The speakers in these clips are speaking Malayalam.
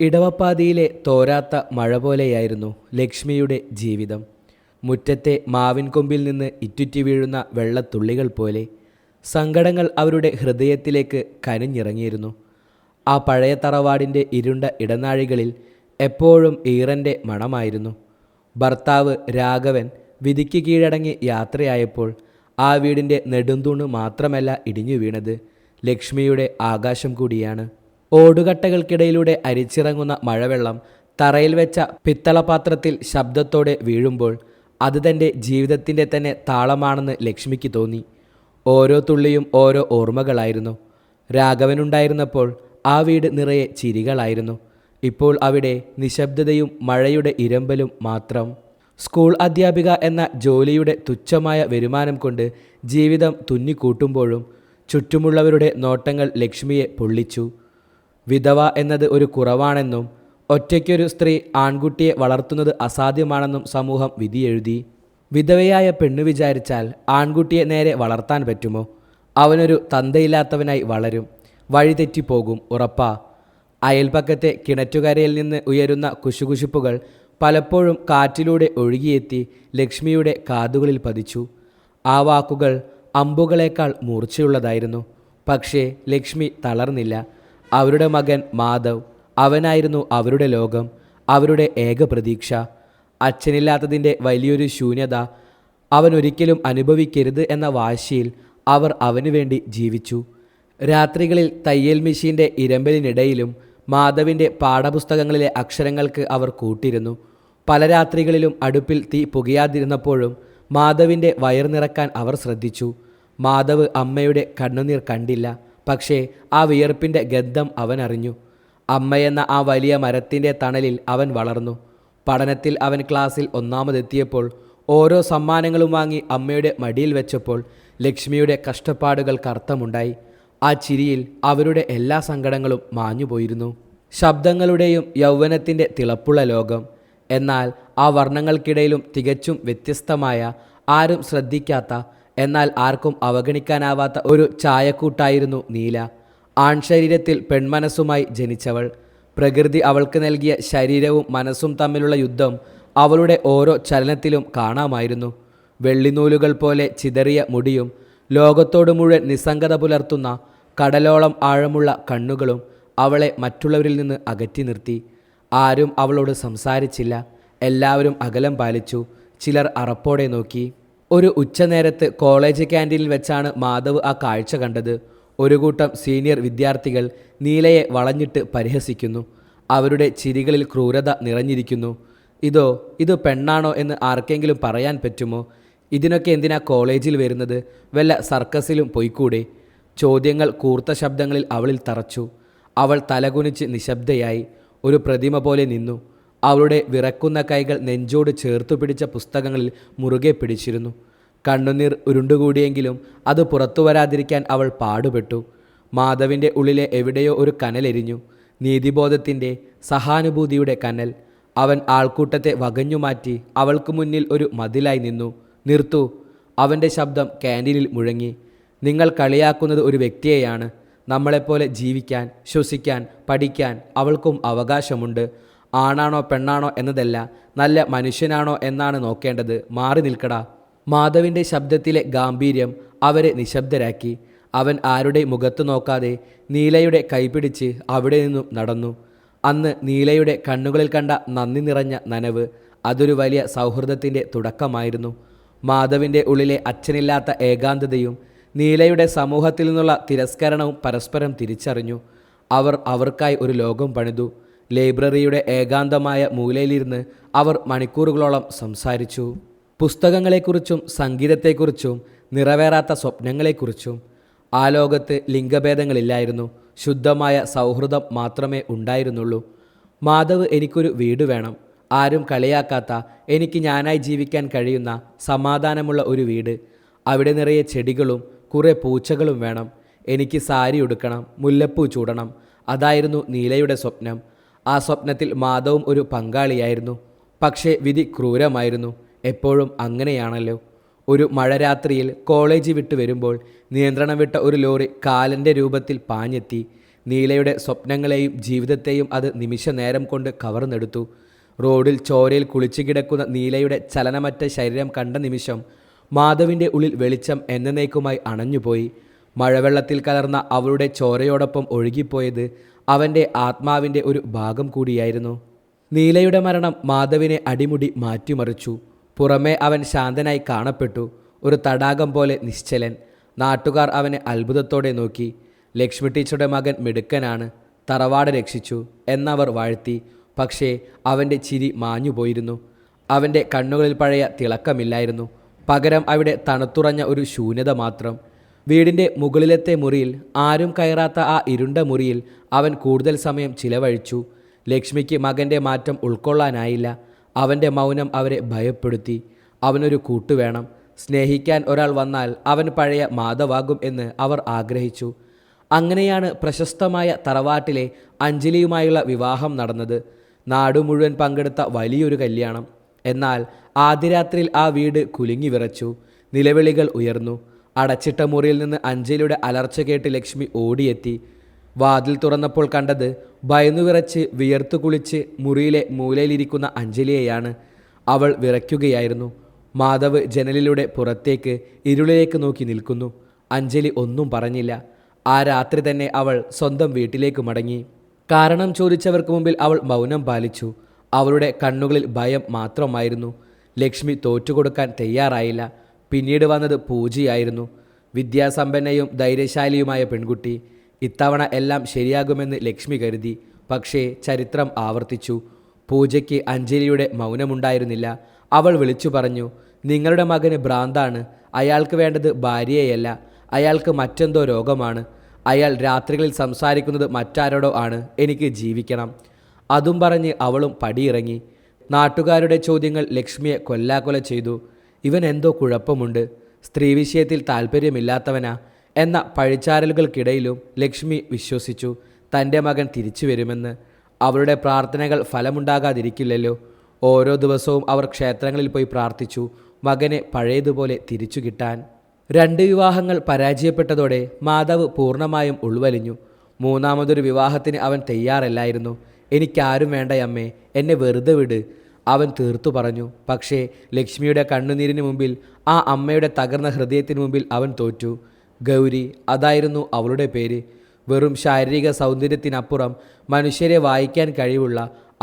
ഇടവപ്പാതിയിലെ തോരാത്ത മഴ പോലെയായിരുന്നു ലക്ഷ്മിയുടെ ജീവിതം. മുറ്റത്തെ മാവിൻ കൊമ്പിൽ നിന്ന് ഇറ്റുറ്റി വീഴുന്ന വെള്ളത്തുള്ളികൾ പോലെ സങ്കടങ്ങൾ അവരുടെ ഹൃദയത്തിലേക്ക് കനിഞ്ഞിറങ്ങിയിരുന്നു. ആ പഴയ തറവാടിൻ്റെ ഇരുണ്ട ഇടനാഴികളിൽ എപ്പോഴും ഈറൻ്റെ മണമായിരുന്നു. ഭർത്താവ് രാഘവൻ വിധിക്ക് കീഴടങ്ങി യാത്രയായപ്പോൾ ആ വീടിൻ്റെ നെടുന്തൂണ് മാത്രമല്ല ഇടിഞ്ഞു വീണത്, ലക്ഷ്മിയുടെ ആകാശം കൂടിയാണ്. ഓടുകട്ടകൾക്കിടയിലൂടെ അരിച്ചിറങ്ങുന്ന മഴവെള്ളം തറയിൽ വെച്ച പിത്തളപാത്രത്തിൽ ശബ്ദത്തോടെ വീഴുമ്പോൾ അത് തൻ്റെ ജീവിതത്തിൻ്റെ തന്നെ താളമാണെന്ന് ലക്ഷ്മിക്ക് തോന്നി. ഓരോ തുള്ളിയും ഓരോ ഓർമ്മകളായിരുന്നു. രാഘവനുണ്ടായിരുന്നപ്പോൾ ആ വീട് നിറയെ ചിരികളായിരുന്നു. ഇപ്പോൾ അവിടെ നിശബ്ദതയും മഴയുടെ ഇരമ്പലും മാത്രം. സ്കൂൾ അധ്യാപിക എന്ന ജോലിയുടെ തുച്ഛമായ വരുമാനം കൊണ്ട് ജീവിതം തുന്നിക്കൂട്ടുമ്പോഴും ചുറ്റുമുള്ളവരുടെ നോട്ടങ്ങൾ ലക്ഷ്മിയെ പൊള്ളിച്ചു. വിധവ എന്നത് ഒരു കുറവാണെന്നും ഒറ്റയ്ക്കൊരു സ്ത്രീ ആൺകുട്ടിയെ വളർത്തുന്നത് അസാധ്യമാണെന്നും സമൂഹം വിധിയെഴുതി. വിധവയായ പെണ്ണു വിചാരിച്ചാൽ ആൺകുട്ടിയെ നേരെ വളർത്താൻ പറ്റുമോ? അവനൊരു തന്തയില്ലാത്തവനായി വളരും, വഴിതെറ്റിപ്പോകും, ഉറപ്പാ. അയൽപക്കത്തെ കിണറ്റുകരയിൽ നിന്ന് ഉയരുന്ന കുശുകുശുപ്പുകൾ പലപ്പോഴും കാറ്റിലൂടെ ഒഴുകിയെത്തി ലക്ഷ്മിയുടെ കാതുകളിൽ പതിച്ചു. ആ വാക്കുകൾ അമ്പുകളേക്കാൾ മൂർച്ചയുള്ളതായിരുന്നു. പക്ഷേ ലക്ഷ്മി തളർന്നില്ല. അവരുടെ മകൻ മാധവ്, അവനായിരുന്നു അവരുടെ ലോകം, അവരുടെ ഏക പ്രതീക്ഷ. അച്ഛനില്ലാത്തതിൻ്റെ വലിയൊരു ശൂന്യത അവൻ ഒരിക്കലും അനുഭവിക്കരുത് എന്ന വാശിയിൽ അവർ അവനു വേണ്ടി ജീവിച്ചു. രാത്രികളിൽ തയ്യൽ മെഷീൻ്റെ ഇരമ്പലിനിടയിലും മാധവിൻ്റെ പാഠപുസ്തകങ്ങളിലെ അക്ഷരങ്ങൾക്ക് അവർ കൂട്ടിരുന്നു. പല രാത്രികളിലും അടുപ്പിൽ തീ പുകയാതിരുന്നപ്പോഴും മാധവിൻ്റെ വയർ നിറക്കാൻ അവർ ശ്രദ്ധിച്ചു. മാധവ് അമ്മയുടെ കണ്ണുനീർ കണ്ടില്ല, പക്ഷേ ആ വിയർപ്പിൻ്റെ ഗന്ധം അവൻ അറിഞ്ഞു. അമ്മയെന്ന ആ വലിയ മരത്തിൻ്റെ തണലിൽ അവൻ വളർന്നു. പഠനത്തിൽ അവൻ ക്ലാസ്സിൽ ഒന്നാമതെത്തിയപ്പോൾ ഓരോ സമ്മാനങ്ങളും വാങ്ങി അമ്മയുടെ മടിയിൽ വെച്ചപ്പോൾ ലക്ഷ്മിയുടെ കഷ്ടപ്പാടുകൾക്ക് അർത്ഥമുണ്ടായി. ആ ചിരിയിൽ അവരുടെ എല്ലാ സങ്കടങ്ങളും മാഞ്ഞുപോയിരുന്നു. ശബ്ദങ്ങളുടെയും യൗവനത്തിൻ്റെ തിളപ്പുള്ള ലോകം. എന്നാൽ ആ വർണ്ണങ്ങൾക്കിടയിലും തികച്ചും വ്യത്യസ്തമായ, ആരും ശ്രദ്ധിക്കാത്ത, എന്നാൽ ആർക്കും അവഗണിക്കാനാവാത്ത ഒരു ചായക്കൂട്ടായിരുന്നു നീല. ആൺശരീരത്തിൽ പെൺമനസ്സുമായി ജനിച്ചവൾ. പ്രകൃതി അവൾക്ക് നൽകിയ ശരീരവും മനസ്സും തമ്മിലുള്ള യുദ്ധം അവളുടെ ഓരോ ചലനത്തിലും കാണാമായിരുന്നു. വെള്ളിനൂലുകൾ പോലെ ചിതറിയ മുടിയും ലോകത്തോട് മുഴുവൻ നിസ്സംഗത പുലർത്തുന്ന കടലോളം ആഴമുള്ള കണ്ണുകളും അവളെ മറ്റുള്ളവരിൽ നിന്ന് അകറ്റി നിർത്തി. ആരും അവളോട് സംസാരിച്ചില്ല. എല്ലാവരും അകലം പാലിച്ചു. ചിലർ അറപ്പോടെ നോക്കി. ഒരു ഉച്ചനേരത്ത് കോളേജ് ക്യാൻറ്റീനിൽ വെച്ചാണ് മാധവ് ആ കാഴ്ച കണ്ടത്. ഒരു കൂട്ടം സീനിയർ വിദ്യാർത്ഥികൾ നീലയെ വളഞ്ഞിട്ട് പരിഹസിക്കുന്നു. അവരുടെ ചിരികളിൽ ക്രൂരത നിറഞ്ഞിരിക്കുന്നു. ഇത് പെണ്ണാണോ എന്ന് ആർക്കെങ്കിലും പറയാൻ പറ്റുമോ? ഇതിനൊക്കെ എന്തിനാ കോളേജിൽ വരുന്നത്? വല്ല സർക്കസിലും പോയിക്കൂടെ? ചോദ്യങ്ങൾ കൂർത്ത ശബ്ദങ്ങളിൽ അവളിൽ തറച്ചു. അവൾ തലകുനിച്ച് നിശബ്ദയായി ഒരു പ്രതിമ പോലെ നിന്നു. അവളുടെ വിറക്കുന്ന കൈകൾ നെഞ്ചോട് ചേർത്തു പിടിച്ച പുസ്തകങ്ങളിൽ മുറുകെ പിടിച്ചിരുന്നു. കണ്ണുനീർ ഉരുണ്ടുകൂടിയെങ്കിലും അത് പുറത്തു വരാതിരിക്കാൻ അവൾ പാടുപെട്ടു. മാധവിൻ്റെ ഉള്ളിലെ എവിടെയോ ഒരു കനലെരിഞ്ഞു. നീതിബോധത്തിൻ്റെ, സഹാനുഭൂതിയുടെ കനൽ. അവൻ ആൾക്കൂട്ടത്തെ വകഞ്ഞുമാറ്റി അവൾക്ക് മുന്നിൽ ഒരു മതിലായി നിന്നു. നിർത്തൂ! അവൻ്റെ ശബ്ദം ക്യാൻറ്റീനിൽ മുഴങ്ങി. നിങ്ങൾ കളിയാക്കുന്നത് ഒരു വ്യക്തിയെയാണ്. നമ്മളെപ്പോലെ ജീവിക്കാൻ, ശ്വസിക്കാൻ, പഠിക്കാൻ അവൾക്കും അവകാശമുണ്ട്. ആണാണോ പെണ്ണാണോ എന്നതല്ല, നല്ല മനുഷ്യനാണോ എന്നാണ് നോക്കേണ്ടത്. മാറി നിൽക്കടാ! മാധവിൻ്റെ ശബ്ദത്തിലെ ഗാംഭീര്യം അവരെ നിശബ്ദരാക്കി. അവൻ ആരുടെ മുഖത്ത് നോക്കാതെ നീലയുടെ കൈപിടിച്ച് അവിടെ നിന്നും നടന്നു. അന്ന് നീലയുടെ കണ്ണുകളിൽ കണ്ട നന്ദി നിറഞ്ഞ നനവ്, അതൊരു വലിയ സൗഹൃദത്തിൻ്റെ തുടക്കമായിരുന്നു. മാധവിൻ്റെ ഉള്ളിലെ അച്ഛനില്ലാത്ത ഏകാന്തതയും നീലയുടെ സമൂഹത്തിൽ നിന്നുള്ള തിരസ്കരണവും പരസ്പരം തിരിച്ചറിഞ്ഞു. അവർ അവർക്കായി ഒരു ലോകം പണിതു. ലൈബ്രറിയുടെ ഏകാന്തമായ മൂലയിലിരുന്ന് അവർ മണിക്കൂറുകളോളം സംസാരിച്ചു. പുസ്തകങ്ങളെക്കുറിച്ചും സംഗീതത്തെക്കുറിച്ചും നിറവേറാത്ത സ്വപ്നങ്ങളെക്കുറിച്ചും. ആ ലോകത്ത് ലിംഗഭേദങ്ങളില്ലായിരുന്നു. ശുദ്ധമായ സൗഹൃദം മാത്രമേ ഉണ്ടായിരുന്നുള്ളൂ. മാധവ്, എനിക്കൊരു വീട് വേണം. ആരും കളിയാക്കാത്ത, എനിക്ക് ഞാനായി ജീവിക്കാൻ കഴിയുന്ന സമാധാനമുള്ള ഒരു വീട്. അവിടെ നിറയെ ചെടികളും കുറേ പൂച്ചകളും വേണം. എനിക്ക് സാരി ഉടുക്കണം, മുല്ലപ്പൂ ചൂടണം. അതായിരുന്നു നീലയുടെ സ്വപ്നം. ആ സ്വപ്നത്തിൽ മാധവും ഒരു പങ്കാളിയായിരുന്നു. പക്ഷേ വിധി ക്രൂരമായിരുന്നു. എപ്പോഴും അങ്ങനെയാണല്ലോ. ഒരു മഴരാത്രിയിൽ കോളേജ് വിട്ട് വരുമ്പോൾ നിയന്ത്രണം വിട്ട ഒരു ലോറി കാലൻ്റെ രൂപത്തിൽ പാഞ്ഞെത്തി. നീലയുടെ സ്വപ്നങ്ങളെയും ജീവിതത്തെയും അത് നിമിഷ നേരം കൊണ്ട് കവർന്നെടുത്തു. റോഡിൽ ചോരയിൽ കുളിച്ചു കിടക്കുന്ന നീലയുടെ ചലനമറ്റ ശരീരം കണ്ട നിമിഷം മാധവിൻ്റെ ഉള്ളിൽ വെളിച്ചം എന്നേക്കുമായി അണഞ്ഞുപോയി. മഴവെള്ളത്തിൽ കലർന്ന അവളുടെ ചോരയോടൊപ്പം ഒഴുകിപ്പോയത് അവൻ്റെ ആത്മാവിൻ്റെ ഒരു ഭാഗം കൂടിയായിരുന്നു. നീലയുടെ മരണം മാധവിനെ അടിമുടി മാറ്റിമറിച്ചു. പുറമേ അവൻ ശാന്തനായി കാണപ്പെട്ടു, ഒരു തടാകം പോലെ നിശ്ചലൻ. നാട്ടുകാർ അവനെ അത്ഭുതത്തോടെ നോക്കി. ലക്ഷ്മി ടീച്ചറുടെ മകൻ മിടുക്കനാണ്, തറവാട് രക്ഷിച്ചു എന്നവർ വാഴ്ത്തി. പക്ഷേ അവൻ്റെ ചിരി മാഞ്ഞുപോയിരുന്നു. അവൻ്റെ കണ്ണുകളിൽ പഴയ തിളക്കമില്ലായിരുന്നു. പകരം അവിടെ തണുത്തുറഞ്ഞ ഒരു ശൂന്യത മാത്രം. വീടിൻ്റെ മുകളിലത്തെ മുറിയിൽ, ആരും കയറാത്ത ആ ഇരുണ്ട മുറിയിൽ അവൻ കൂടുതൽ സമയം ചിലവഴിച്ചു. ലക്ഷ്മിക്ക് മകൻ്റെ മാറ്റം ഉൾക്കൊള്ളാനായില്ല. അവൻ്റെ മൗനം അവരെ ഭയപ്പെടുത്തി. അവനൊരു കൂട്ടുവേണം. സ്നേഹിക്കാൻ ഒരാൾ വന്നാൽ അവൻ പഴയ മാധവാകും എന്ന് അവർ ആഗ്രഹിച്ചു. അങ്ങനെയാണ് പ്രശസ്തമായ തറവാട്ടിലെ അഞ്ജലിയുമായുള്ള വിവാഹം നടന്നത്. നാടു മുഴുവൻ പങ്കെടുത്ത വലിയൊരു കല്യാണം. എന്നാൽ ആദ്യരാത്രിയിൽ ആ വീട് കുലുങ്ങി വിറച്ചു. നിലവിളികൾ ഉയർന്നു. അടച്ചിട്ട മുറിയിൽ നിന്ന് അഞ്ജലിയുടെ അലർച്ച കേട്ട് ലക്ഷ്മി ഓടിയെത്തി. വാതിൽ തുറന്നപ്പോൾ കണ്ടത് ഭയന്നു വിറച്ച് വിയർത്തു കുളിച്ച് മുറിയിലെ മൂലയിലിരിക്കുന്ന അഞ്ജലിയെയാണ്. അവൾ വിറയ്ക്കുകയായിരുന്നു. മാധവ് ജനലിലൂടെ പുറത്തേക്ക് ഇരുളിലേക്ക് നോക്കി നിൽക്കുന്നു. അഞ്ജലി ഒന്നും പറഞ്ഞില്ല. ആ രാത്രി തന്നെ അവൾ സ്വന്തം വീട്ടിലേക്ക് മടങ്ങി. കാരണം ചോദിച്ചവർക്ക് മുമ്പിൽ അവൾ മൗനം പാലിച്ചു. അവളുടെ കണ്ണുകളിൽ ഭയം മാത്രമായിരുന്നു. ലക്ഷ്മി തോറ്റുകൊടുക്കാൻ തയ്യാറായില്ല. പിന്നീട് വന്നത് പൂജയായിരുന്നു. വിദ്യാസമ്പന്നയും ധൈര്യശാലിയുമായ പെൺകുട്ടി. ഇത്തവണ എല്ലാം ശരിയാകുമെന്ന് ലക്ഷ്മി കരുതി. പക്ഷേ ചരിത്രം ആവർത്തിച്ചു. പൂജയ്ക്ക് അഞ്ജലിയുടെ മൗനമുണ്ടായിരുന്നില്ല. അവൾ വിളിച്ചു പറഞ്ഞു, നിങ്ങളുടെ മകന് ഭ്രാന്താണ്. അയാൾക്ക് വേണ്ടത് ഭാര്യയെയല്ല, അയാൾക്ക് മറ്റെന്തോ രോഗമാണ്. അയാൾ രാത്രികളിൽ സംസാരിക്കുന്നത് മറ്റാരോടോ ആണ്. എനിക്ക് ജീവിക്കണം. അതും പറഞ്ഞ് അവളും പടിയിറങ്ങി. നാട്ടുകാരുടെ ചോദ്യങ്ങൾ ലക്ഷ്മിയെ കൊല്ലാക്കൊല ചെയ്തു. ഇവൻ എന്തോ കുഴപ്പമുണ്ട്, സ്ത്രീ വിഷയത്തിൽ താല്പര്യമില്ലാത്തവനാ എന്ന പഴിച്ചാരലുകൾക്കിടയിലും ലക്ഷ്മി വിശ്വസിച്ചു തൻ്റെ മകൻ തിരിച്ചു വരുമെന്ന്. അവളുടെ പ്രാർത്ഥനകൾ ഫലമുണ്ടാകാതിരിക്കില്ലല്ലോ. ഓരോ ദിവസവും അവർ ക്ഷേത്രങ്ങളിൽ പോയി പ്രാർത്ഥിച്ചു മകനെ പഴയതുപോലെ തിരിച്ചു കിട്ടാൻ. 2 വിവാഹങ്ങൾ പരാജയപ്പെട്ടതോടെ മാധവ് പൂർണ്ണമായും ഉൾവലിഞ്ഞു. മൂന്നാമതൊരു വിവാഹത്തിന് അവൻ തയ്യാറല്ലായിരുന്നു. എനിക്കാരും വേണ്ടയമ്മേ, എന്നെ വെറുതെ വിട്, അവൻ തീർത്തു പറഞ്ഞു. പക്ഷേ ലക്ഷ്മിയുടെ കണ്ണുനീരിന് മുമ്പിൽ, ആ അമ്മയുടെ തകർന്ന ഹൃദയത്തിന് മുമ്പിൽ അവൻ തോറ്റു. ഗൗരി, അതായിരുന്നു അവളുടെ പേര്. വെറും ശാരീരിക സൗന്ദര്യത്തിനപ്പുറം മനുഷ്യരെ വായിക്കാൻ കഴിവുള്ള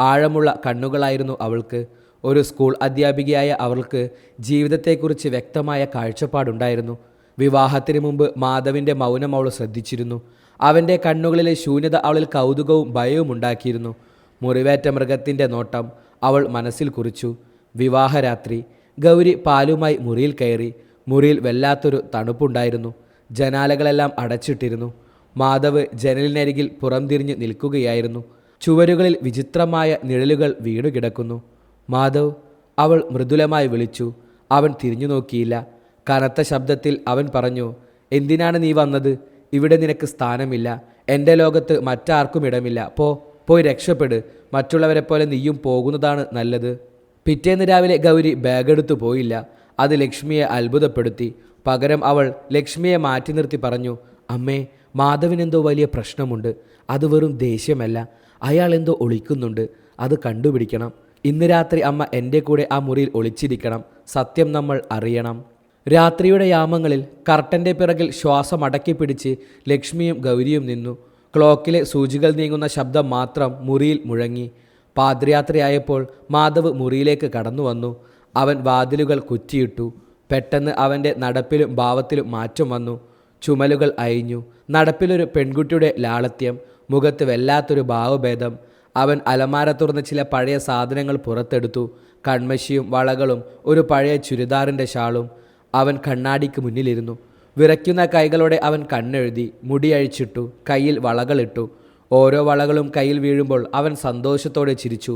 ആഴമുള്ള കണ്ണുകളായിരുന്നു അവൾക്ക്. ഒരു സ്കൂൾ അധ്യാപികയായ അവൾക്ക് ജീവിതത്തെക്കുറിച്ച് വ്യക്തമായ കാഴ്ചപ്പാടുണ്ടായിരുന്നു. വിവാഹത്തിന് മുമ്പ് മാധവിൻ്റെ മൗനം അവൾ ശ്രദ്ധിച്ചിരുന്നു. അവൻ്റെ കണ്ണുകളിലെ ശൂന്യത അവളിൽ കൗതുകവും ഭയവും ഉണ്ടാക്കിയിരുന്നു. മുറിവേറ്റ മൃഗത്തിൻ്റെ നോട്ടം അവൾ മനസ്സിൽ കുറിച്ചു. വിവാഹരാത്രി ഗൗരി പാലുമായി മുറിയിൽ കയറി. മുറിയിൽ വല്ലാത്തൊരു തണുപ്പുണ്ടായിരുന്നു. ജനാലകളെല്ലാം അടച്ചിട്ടിരുന്നു. മാധവ് ജനലിനരികിൽ പുറംതിരിഞ്ഞ് നിൽക്കുകയായിരുന്നു. ചുവരുകളിൽ വിചിത്രമായ നിഴലുകൾ വീണുകിടക്കുന്നു. മാധവ്, അവൾ മൃദുലമായി വിളിച്ചു. അവൻ തിരിഞ്ഞു നോക്കിയില്ല. കനത്ത ശബ്ദത്തിൽ അവൻ പറഞ്ഞു, എന്തിനാണ് നീ വന്നത്? ഇവിടെ നിനക്ക് സ്ഥാനമില്ല. എൻ്റെ ലോകത്ത് മറ്റാർക്കും ഇടമില്ല. പോയി രക്ഷപ്പെട്. മറ്റുള്ളവരെ പോലെ നീയും പോകുന്നതാണ് നല്ലത്. പിറ്റേന്ന് രാവിലെ ഗൗരി ബാഗെടുത്തു പോയില്ല. അത് ലക്ഷ്മിയെ അത്ഭുതപ്പെടുത്തി. പകരം അവൾ ലക്ഷ്മിയെ മാറ്റി നിർത്തി പറഞ്ഞു, അമ്മേ, മാധവിനെന്തോ വലിയ പ്രശ്നമുണ്ട്. അത് വെറും ദേഷ്യമല്ല, അയാൾ എന്തോ ഒളിക്കുന്നുണ്ട്. അത് കണ്ടുപിടിക്കണം. ഇന്ന് രാത്രി അമ്മ എൻ്റെ കൂടെ ആ മുറിയിൽ ഒളിച്ചിരിക്കണം. സത്യം നമ്മൾ അറിയണം. രാത്രിയുടെ യാമങ്ങളിൽ കർട്ടൻ്റെ പിറകിൽ ശ്വാസം അടക്കി പിടിച്ച് ലക്ഷ്മിയും ഗൗരിയും നിന്നു. ക്ലോക്കിലെ സൂചികൾ നീങ്ങുന്ന ശബ്ദം മാത്രം മുറിയിൽ മുഴങ്ങി. പാതിരാത്രിയായപ്പോൾ മാധവ് മുറിയിലേക്ക് കടന്നു വന്നു. അവൻ വാതിലുകൾ കുറ്റിയിട്ടു. പെട്ടെന്ന് അവൻ്റെ നടപ്പിലും ഭാവത്തിലും മാറ്റം വന്നു. ചുമലുകൾ അയഞ്ഞു. നടപ്പിലൊരു പെൺകുട്ടിയുടെ ലാളത്യം, മുഖത്ത് വല്ലാത്തൊരു ഭാവഭേദം. അവൻ അലമാര തുറന്ന് ചില പഴയ സാധനങ്ങൾ പുറത്തെടുത്തു. കൺമശിയും വളകളും ഒരു പഴയ ചുരിദാറിൻ്റെ ഷാളും. അവൻ കണ്ണാടിക്ക് മുന്നിലിരുന്നു. വിറയ്ക്കുന്ന കൈകളോടെ അവൻ കണ്ണെഴുതി. മുടിയഴിച്ചിട്ടു. കയ്യിൽ വളകളിട്ടു. ഓരോ വളകളും കയ്യിൽ വീഴുമ്പോൾ അവൻ സന്തോഷത്തോടെ ചിരിച്ചു.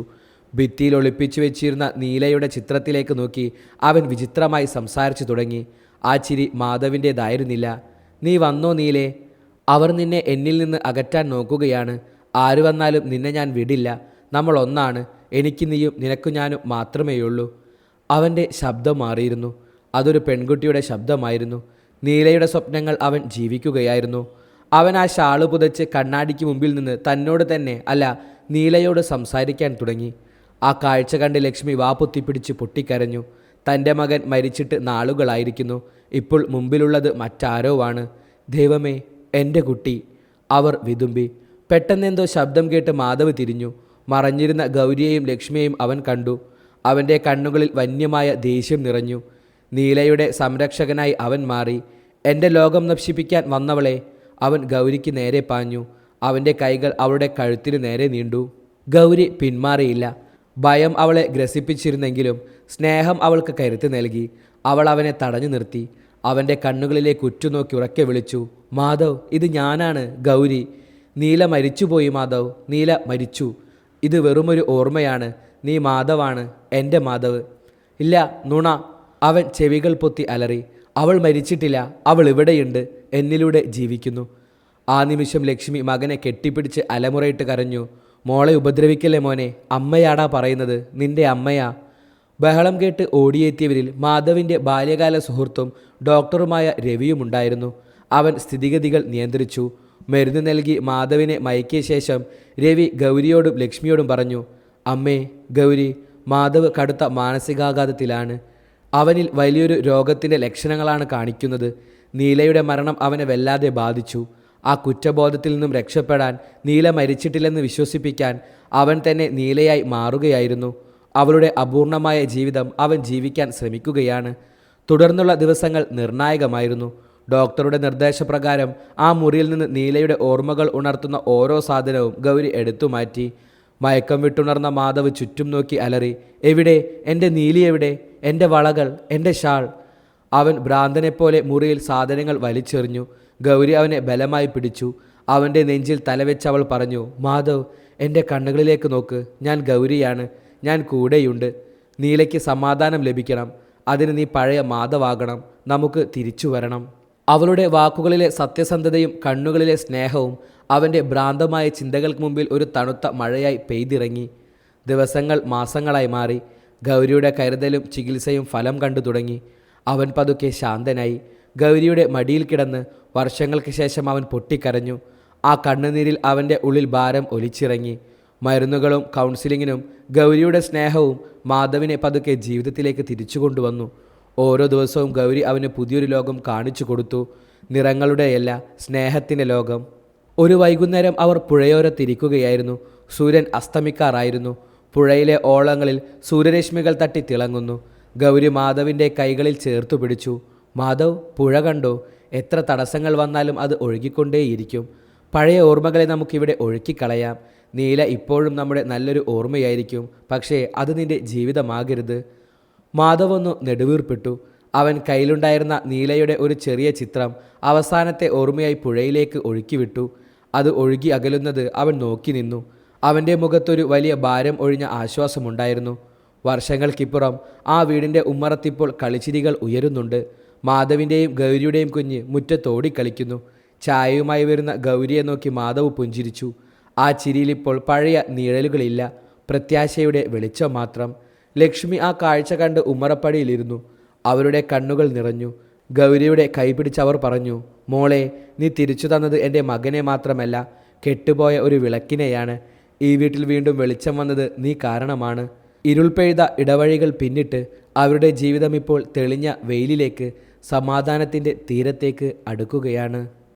ഭിത്തിയിൽ ഒളിപ്പിച്ചു വെച്ചിരുന്ന നീലയുടെ ചിത്രത്തിലേക്ക് നോക്കി അവൻ വിചിത്രമായി സംസാരിച്ചു തുടങ്ങി. ആ ചിരി മാധവിൻ്റേതായിരുന്നില്ല. നീ വന്നോ നീലേ? അവർ നിന്നെ എന്നിൽ നിന്ന് അകറ്റാൻ നോക്കുകയാണ്. ആര് വന്നാലും നിന്നെ ഞാൻ വിടില്ല. നമ്മൾ ഒന്നാണ്. എനിക്ക് നീയും നിനക്കു ഞാനും മാത്രമേയുള്ളൂ. അവൻ്റെ ശബ്ദം മാറിയിരുന്നു. അതൊരു പെൺകുട്ടിയുടെ ശബ്ദമായിരുന്നു. നീലയുടെ സ്വപ്നങ്ങൾ അവൻ ജീവിക്കുകയായിരുന്നു. അവൻ ആ ഷാള് പുതച്ച് കണ്ണാടിക്ക് മുമ്പിൽ നിന്ന് തന്നോട് തന്നെ അല്ല നീലയോട് സംസാരിക്കാൻ തുടങ്ങി. ആ കാഴ്ച കണ്ട് ലക്ഷ്മി വാപൊത്തിപ്പിടിച്ച് പൊട്ടിക്കരഞ്ഞു. തൻ്റെ മകൻ മരിച്ചിട്ട് നാളുകളായിരിക്കുന്നു. ഇപ്പോൾ മുമ്പിലുള്ളത് മറ്റാരോ ആണ്. ദൈവമേ, എൻ്റെ കുട്ടി, അവർ വിതുമ്പി. പെട്ടെന്നെന്തോ ശബ്ദം കേട്ട് മാധവ് തിരിഞ്ഞു. മറഞ്ഞിരുന്ന ഗൗരിയെയും ലക്ഷ്മിയെയും അവൻ കണ്ടു. അവൻ്റെ കണ്ണുകളിൽ വന്യമായ ദേഷ്യം നിറഞ്ഞു. നീലയുടെ സംരക്ഷകനായി അവൻ മാറി. എൻ്റെ ലോകം നശിപ്പിക്കാൻ വന്നവളെ. അവൻ ഗൗരിക്ക് നേരെ പാഞ്ഞു. അവൻ്റെ കൈകൾ അവളുടെ കഴുത്തിന് നേരെ നീണ്ടു. ഗൗരി പിന്മാറിയില്ല. ഭയം അവളെ ഗ്രസിപ്പിച്ചിരുന്നെങ്കിലും സ്നേഹം അവൾക്ക് കരുത്ത് നൽകി. അവൾ അവനെ തടഞ്ഞു നിർത്തി. അവൻ്റെ കണ്ണുകളിലേക്ക് ഉറ്റുനോക്കി ഉറക്കെ വിളിച്ചു, മാധവ്, ഇത് ഞാനാണ്, ഗൗരി. നീല മരിച്ചുപോയി മാധവ്, നീല മരിച്ചു. ഇത് വെറുമൊരു ഓർമ്മയാണ്. നീ മാധവാണ്, എൻ്റെ മാധവ്. ഇല്ല, നുണ. അവൻ ചെവികൾ പൊത്തി അലറി. അവൾ മരിച്ചിട്ടില്ല, അവൾ ഇവിടെയുണ്ട്, എന്നിലൂടെ ജീവിക്കുന്നു. ആ നിമിഷം ലക്ഷ്മി മകനെ കെട്ടിപ്പിടിച്ച് അലമുറയിട്ട് കരഞ്ഞു. മോളെ ഉപദ്രവിക്കല്ലേ മോനെ, അമ്മയാടാ പറയുന്നത്, നിന്റെ അമ്മയാ. ബഹളം കേട്ട് ഓടിയെത്തിയവരിൽ മാധവിൻ്റെ ബാല്യകാല സുഹൃത്തും ഡോക്ടറുമായ രവിയുമുണ്ടായിരുന്നു. അവൻ സ്ഥിതിഗതികൾ നിയന്ത്രിച്ചു. മരുന്ന് നൽകി മാധവിനെ മയക്കിയ ശേഷം രവി ഗൗരിയോടും ലക്ഷ്മിയോടും പറഞ്ഞു, അമ്മേ, ഗൗരി, മാധവ് കടുത്ത മാനസികാഘാതത്തിലാണ്. അവനിൽ വലിയൊരു രോഗത്തിൻ്റെ ലക്ഷണങ്ങളാണ് കാണിക്കുന്നത്. നീലയുടെ മരണം അവനെ വല്ലാതെ ബാധിച്ചു. ആ കുറ്റബോധത്തിൽ നിന്നും രക്ഷപ്പെടാൻ, നീല മരിച്ചിട്ടില്ലെന്ന് വിശ്വസിപ്പിക്കാൻ അവൻ തന്നെ നീലയായി മാറുകയായിരുന്നു. അവളുടെ അപൂർണമായ ജീവിതം അവൻ ജീവിക്കാൻ ശ്രമിക്കുകയാണ്. തുടർന്നുള്ള ദിവസങ്ങൾ നിർണായകമായിരുന്നു. ഡോക്ടറുടെ നിർദ്ദേശപ്രകാരം ആ മുറിയിൽ നിന്ന് നീലയുടെ ഓർമ്മകൾ ഉണർത്തുന്ന ഓരോ സാധനവും ഗൗരി എടുത്തു മാറ്റി. മയക്കം വിട്ടുണർന്ന മാധവ് ചുറ്റും നോക്കി അലറി, എവിടെ, എൻ്റെ നീലി എവിടെ, എൻ്റെ വളകൾ, എൻ്റെ ഷാൾ. അവൻ ഭ്രാന്തനെപ്പോലെ മുറിയിൽ സാധനങ്ങൾ വലിച്ചെറിഞ്ഞു. ഗൗരി അവനെ ബലമായി പിടിച്ചു. അവൻ്റെ നെഞ്ചിൽ തലവെച്ച് അവൾ പറഞ്ഞു, മാധവ്, എൻ്റെ കണ്ണുകളിലേക്ക് നോക്ക്, ഞാൻ ഗൗരിയാണ്, ഞാൻ കൂടെയുണ്ട്. നീലയ്ക്ക് സമാധാനം ലഭിക്കണം. അതിന് നീ പഴയ മാധവാകണം. നമുക്ക് തിരിച്ചു വരണം. അവളുടെ വാക്കുകളിലെ സത്യസന്ധതയും കണ്ണുകളിലെ സ്നേഹവും അവൻ്റെ ഭ്രാന്തമായ ചിന്തകൾക്ക് മുമ്പിൽ ഒരു തണുത്ത മഴയായി പെയ്തിറങ്ങി. ദിവസങ്ങൾ മാസങ്ങളായി മാറി. ഗൗരിയുടെ കരുതലും ചികിത്സയും ഫലം കണ്ടു തുടങ്ങി. അവൻ പതുക്കെ ശാന്തനായി. ഗൗരിയുടെ മടിയിൽ കിടന്ന് വർഷങ്ങൾക്ക് ശേഷം അവൻ പൊട്ടിക്കരഞ്ഞു. ആ കണ്ണുനീരിൽ അവൻ്റെ ഉള്ളിൽ ഭാരം ഒലിച്ചിറങ്ങി. മരുന്നുകളും കൗൺസിലിങ്ങിനും ഗൗരിയുടെ സ്നേഹവും മാധവിനെ പതുക്കെ ജീവിതത്തിലേക്ക് തിരിച്ചു കൊണ്ടുവന്നു. ഓരോ ദിവസവും ഗൗരി അവന് പുതിയൊരു ലോകം കാണിച്ചു കൊടുത്തു. നിറങ്ങളുടെയല്ല, സ്നേഹത്തിൻ്റെ ലോകം. ഒരു വൈകുന്നേരം അവർ പുഴയോരത്തിരിക്കുകയായിരുന്നു. സൂര്യൻ അസ്തമിക്കാറായിരുന്നു. പുഴയിലെ ഓളങ്ങളിൽ സൂര്യരശ്മികൾ തട്ടി തിളങ്ങുന്നു. ഗൗരി മാധവിൻ്റെ കൈകളിൽ ചേർത്തു പിടിച്ചു. മാധവ്, പുഴ കണ്ടോ? എത്ര തടസ്സങ്ങൾ വന്നാലും അത് ഒഴുകിക്കൊണ്ടേയിരിക്കും. പഴയ ഓർമ്മകളെ നമുക്കിവിടെ ഒഴുക്കിക്കളയാം. നീല ഇപ്പോഴും നമ്മുടെ നല്ലൊരു ഓർമ്മയായിരിക്കും. പക്ഷേ അത് നിന്റെ ജീവിതമാകരുത്. മാധവ് ഒന്ന് നെടുവീർപ്പിട്ടു. അവൻ കയ്യിലുണ്ടായിരുന്ന നീലയുടെ ഒരു ചെറിയ ചിത്രം അവസാനത്തെ ഓർമ്മയായി പുഴയിലേക്ക് ഒഴുക്കിവിട്ടു. അത് ഒഴുകി അകലുന്നത് അവൻ നോക്കി നിന്നു. അവൻ്റെ മുഖത്തൊരു വലിയ ഭാരം ഒഴിഞ്ഞ ആശ്വാസമുണ്ടായിരുന്നു. വർഷങ്ങൾക്കിപ്പുറം ആ വീടിൻ്റെ ഉമ്മറത്തിപ്പോൾ കളിച്ചിരികൾ ഉയരുന്നുണ്ട്. മാധവിൻ്റെയും ഗൗരിയുടെയും കുഞ്ഞ് മുറ്റത്തോടിക്കളിക്കുന്നു. ചായയുമായി വരുന്ന ഗൗരിയെ നോക്കി മാധവ് പുഞ്ചിരിച്ചു. ആ ചിരിയിലിപ്പോൾ പഴയ നിഴലുകളില്ല, പ്രത്യാശയുടെ വെളിച്ചം മാത്രം. ലക്ഷ്മി ആ കാഴ്ച കണ്ട് ഉമ്മറപ്പടിയിലിരുന്നു. അവരുടെ കണ്ണുകൾ നിറഞ്ഞു. ഗൗരിയുടെ കൈപിടിച്ചവർ പറഞ്ഞു, മോളെ, നീ തിരിച്ചു തന്നത് എൻ്റെ മകനെ മാത്രമല്ല, കെട്ടുപോയ ഒരു വിളക്കിനെയാണ്. ഈ വീട്ടിൽ വീണ്ടും വെളിച്ചം വന്നത് നീ കാരണമാണ്. ഇരുൾ പെയ്ത ഇടവഴികൾ പിന്നിട്ട് അവരുടെ ജീവിതം ഇപ്പോൾ തെളിഞ്ഞ വെയിലിലേക്ക്, സമാധാനത്തിൻ്റെ തീരത്തേക്ക് അടുക്കുകയാണ്.